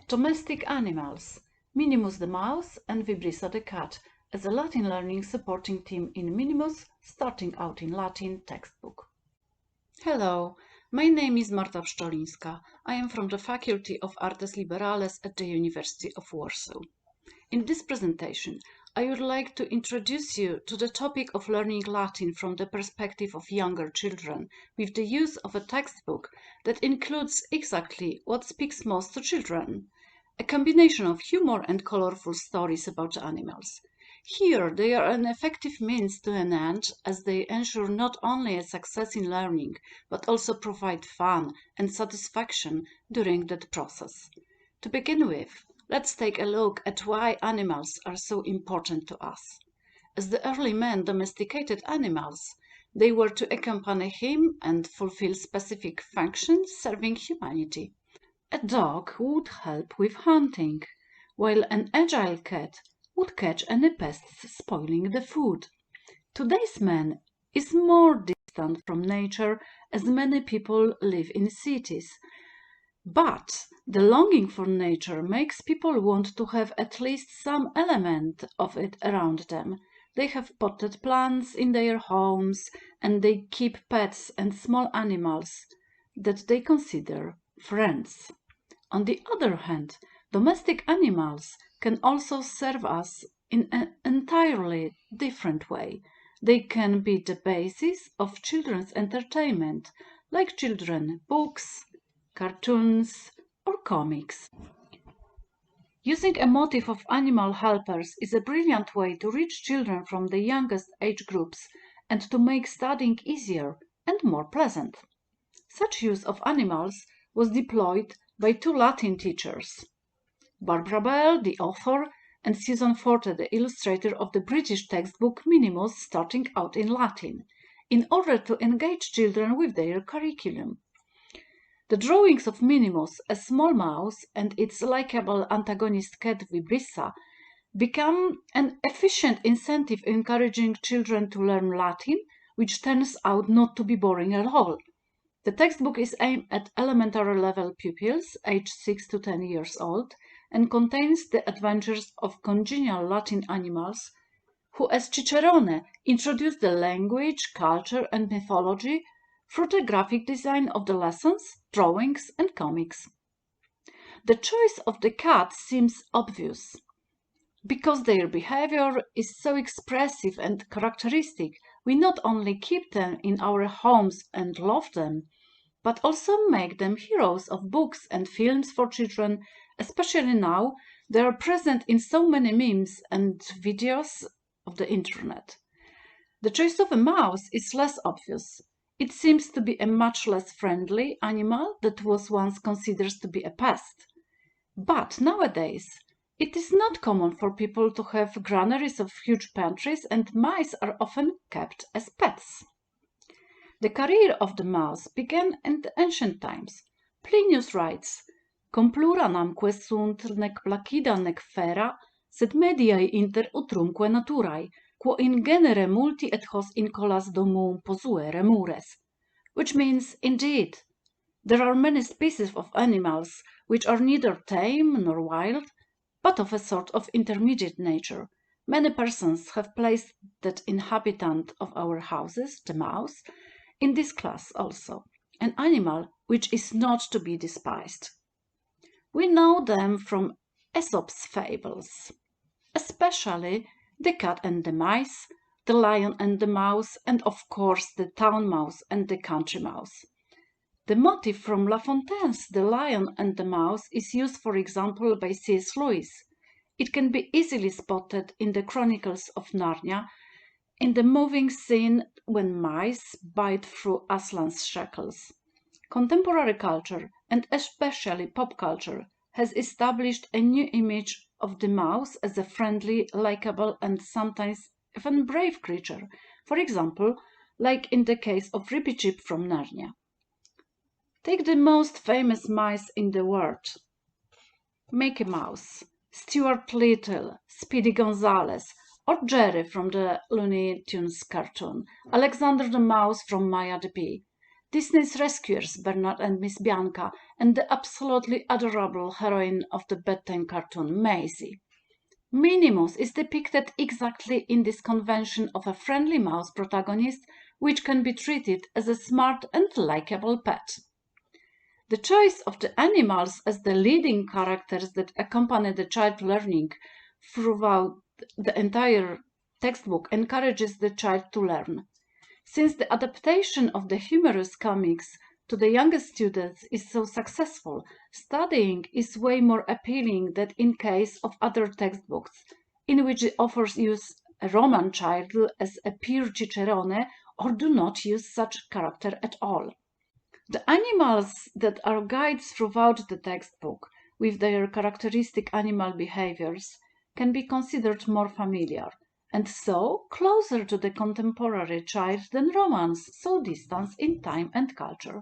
Domestic animals, Minimus the mouse and Vibrissa the cat, as a Latin learning supporting team in Minimus, starting out in Latin textbook. Hello, my name is Marta Pszczolińska. I am from the Faculty of Artes Liberales at the University of Warsaw. In this presentation, I would like to introduce you to the topic of learning Latin from the perspective of younger children, with the use of a textbook that includes exactly what speaks most to children: a combination of humor and colorful stories about animals. Here, they are an effective means to an end, as they ensure not only a success in learning, but also provide fun and satisfaction during that process. To begin with, let's take a look at why animals are so important to us. As the early man domesticated animals, they were to accompany him and fulfill specific functions serving humanity. A dog would help with hunting, while an agile cat would catch any pests spoiling the food. Today's man is more distant from nature, as many people live in cities. But the longing for nature makes people want to have at least some element of it around them. They have potted plants in their homes, and they keep pets and small animals that they consider friends. On the other hand, domestic animals can also serve us in an entirely different way. They can be the basis of children's entertainment, like children's books, cartoons, or comics. Using a motif of animal helpers is a brilliant way to reach children from the youngest age groups and to make studying easier and more pleasant. Such use of animals was deployed by two Latin teachers, Barbara Bell, the author, and Susan Forte, the illustrator of the British textbook Minimus, starting out in Latin, in order to engage children with their curriculum. The drawings of Minimus, a small mouse, and its likable antagonist cat Vibrissa become an efficient incentive encouraging children to learn Latin, which turns out not to be boring at all. The textbook is aimed at elementary level pupils, aged 6 to 10 years old, and contains the adventures of congenial Latin animals, who as Cicerone introduce the language, culture, and mythology through the graphic design of the lessons, drawings, and comics. The choice of the cat seems obvious. Because their behavior is so expressive and characteristic, we not only keep them in our homes and love them, but also make them heroes of books and films for children, especially now they are present in so many memes and videos of the internet. The choice of a mouse is less obvious. It seems to be a much less friendly animal that was once considered to be a pest. But nowadays, it is not common for people to have granaries of huge pantries, and mice are often kept as pets. The career of the mouse began in the ancient times. Plinius writes, "Cum plura namque sunt nec placida nec fera, sed mediae inter utrumque naturae, quo in genere multi et hos in colas domum posuere mures," which means, indeed, there are many species of animals which are neither tame nor wild, but of a sort of intermediate nature. Many persons have placed that inhabitant of our houses, the mouse, in this class also, an animal which is not to be despised. We know them from Aesop's fables, especially the cat and the mice, the lion and the mouse, and of course the town mouse and the country mouse. The motif from La Fontaine's The Lion and the Mouse is used, for example, by C.S. Lewis. It can be easily spotted in the Chronicles of Narnia, in the moving scene when mice bite through Aslan's shackles. Contemporary culture, and especially pop culture, has established a new image of the mouse as a friendly, likable, and sometimes even brave creature, for example, like in the case of Rippy Chip from Narnia. Take the most famous mice in the world: Mickey Mouse, Stuart Little, Speedy Gonzales, or Jerry from the Looney Tunes cartoon, Alexander the Mouse from Maya the Bee. Disney's rescuers Bernard and Miss Bianca, and the absolutely adorable heroine of the bedtime cartoon, Maisie. Minimus is depicted exactly in this convention of a friendly mouse protagonist, which can be treated as a smart and likable pet. The choice of the animals as the leading characters that accompany the child learning throughout the entire textbook encourages the child to learn. Since the adaptation of the humorous comics to the youngest students is so successful, studying is way more appealing than in case of other textbooks, in which the authors use a Roman child as a peer cicerone or do not use such character at all. The animals that are guides throughout the textbook, with their characteristic animal behaviors, can be considered more familiar, and so closer to the contemporary child than Romans, so distant in time and culture.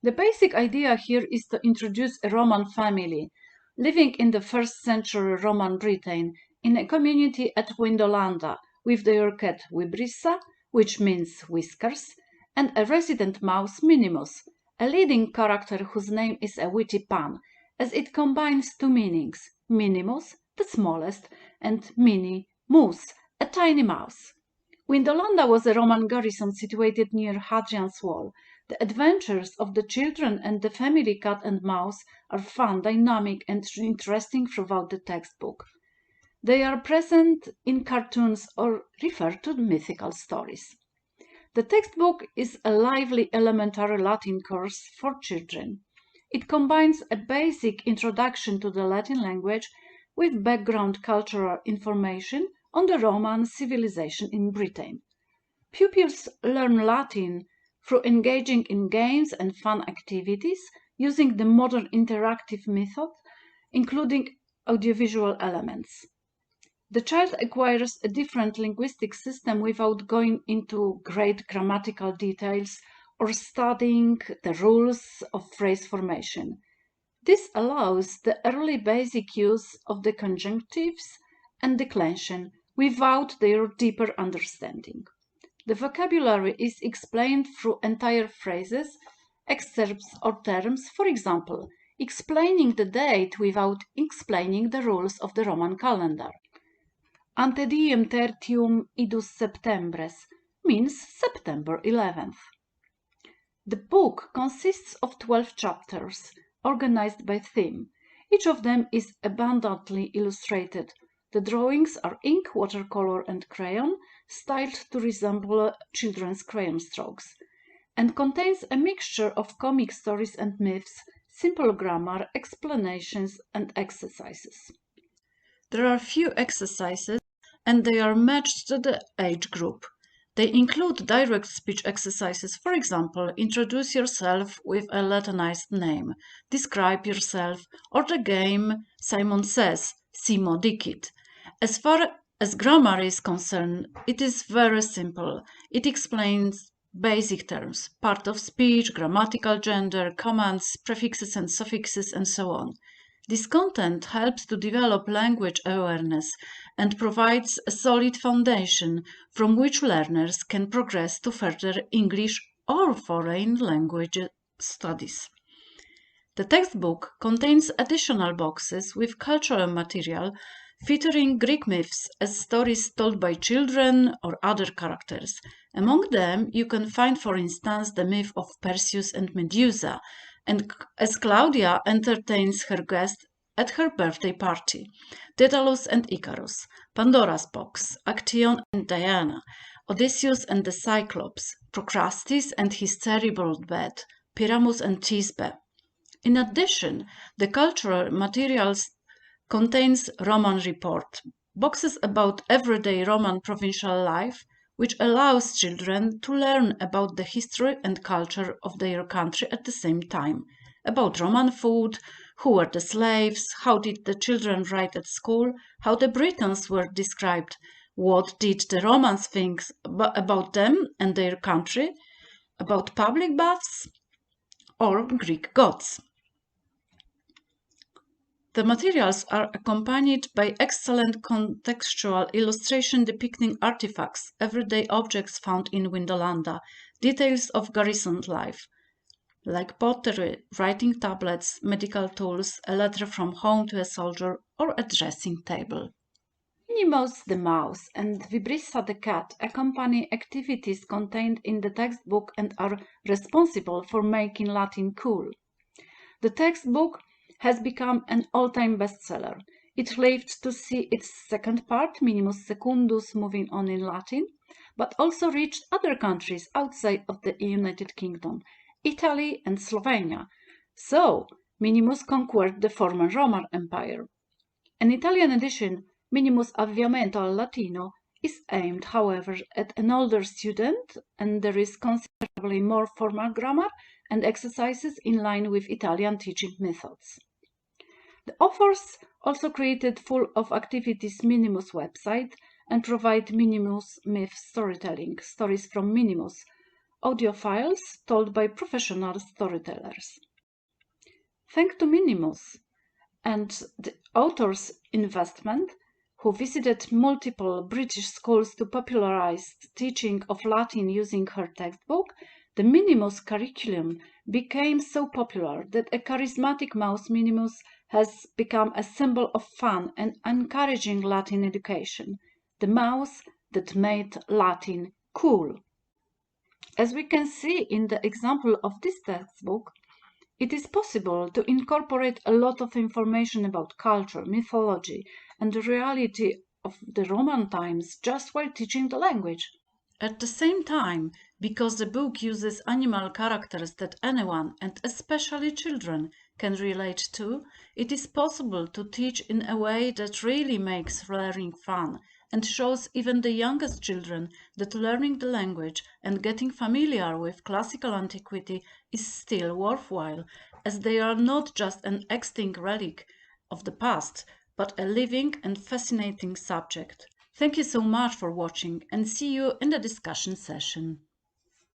The basic idea here is to introduce a Roman family living in the 1st century Roman Britain in a community at Windolanda with their cat Vibrissa, which means whiskers, and a resident mouse Minimus, a leading character whose name is a witty pun, as it combines two meanings, Minimus, the smallest, and Mini Mouse, a tiny mouse. Windolanda was a Roman garrison situated near Hadrian's Wall. The adventures of the children and the family cat and mouse are fun, dynamic, and interesting throughout the textbook. They are present in cartoons or refer to mythical stories. The textbook is a lively elementary Latin course for children. It combines a basic introduction to the Latin language with background cultural information on the Roman civilization in Britain. Pupils learn Latin through engaging in games and fun activities using the modern interactive method, including audiovisual elements. The child acquires a different linguistic system without going into great grammatical details or studying the rules of phrase formation. This allows the early basic use of the conjunctives and declension without their deeper understanding. The vocabulary is explained through entire phrases, excerpts or terms, for example, explaining the date without explaining the rules of the Roman calendar. Ante diem tertium idus septembres means September 11th. The book consists of 12 chapters, organized by theme. Each of them is abundantly illustrated. The drawings are ink, watercolor, and crayon, styled to resemble children's crayon strokes, and contains a mixture of comic stories and myths, simple grammar, explanations, and exercises. There are few exercises, and they are matched to the age group. They include direct speech exercises, for example, introduce yourself with a Latinized name, describe yourself, or the game Simon Says, Simo Dicit. As far as grammar is concerned, it is very simple. It explains basic terms, part of speech, grammatical gender, commands, prefixes and suffixes, and so on. This content helps to develop language awareness and provides a solid foundation from which learners can progress to further English or foreign language studies. The textbook contains additional boxes with cultural material featuring Greek myths as stories told by children or other characters. Among them, you can find, for instance, the myth of Perseus and Medusa, and as Claudia entertains her guest at her birthday party, Daedalus and Icarus, Pandora's box, Actaeon and Diana, Odysseus and the Cyclops, Procrustes and his terrible bed, Pyramus and Thisbe. In addition, the cultural materials contains Roman Report, boxes about everyday Roman provincial life, which allows children to learn about the history and culture of their country at the same time, about Roman food, who were the slaves, how did the children write at school, how the Britons were described, what did the Romans think about them and their country, about public baths, or Greek gods. The materials are accompanied by excellent contextual illustration depicting artifacts, everyday objects found in Windolanda. details of garrison life, like pottery, writing tablets, medical tools, a letter from home to a soldier, or a dressing table. Minimus the mouse and Vibrissa the cat accompany activities contained in the textbook and are responsible for making Latin cool. The textbook has become an all-time bestseller. It lived to see its second part, Minimus Secundus, moving on in Latin, but also reached other countries outside of the United Kingdom, Italy and Slovenia. So, Minimus conquered the former Roman Empire. An Italian edition, Minimus Avviamento al Latino, is aimed, however, at an older student, and there is considerably more formal grammar and exercises in line with Italian teaching methods. The authors also created full of activities Minimus website and provide Minimus myth storytelling, stories from Minimus, audio files told by professional storytellers. Thanks to Minimus and the author's investment, who visited multiple British schools to popularize teaching of Latin using her textbook, the Minimus curriculum became so popular that a charismatic mouse Minimus has become a symbol of fun and encouraging Latin education, the mouse that made Latin cool. As we can see in the example of this textbook, it is possible to incorporate a lot of information about culture, mythology, and the reality of the Roman times just while teaching the language. At the same time, because the book uses animal characters that anyone, and especially children, can relate to, it is possible to teach in a way that really makes learning fun and shows even the youngest children that learning the language and getting familiar with classical antiquity is still worthwhile, as they are not just an extinct relic of the past, but a living and fascinating subject. Thank you so much for watching and see you in the discussion session.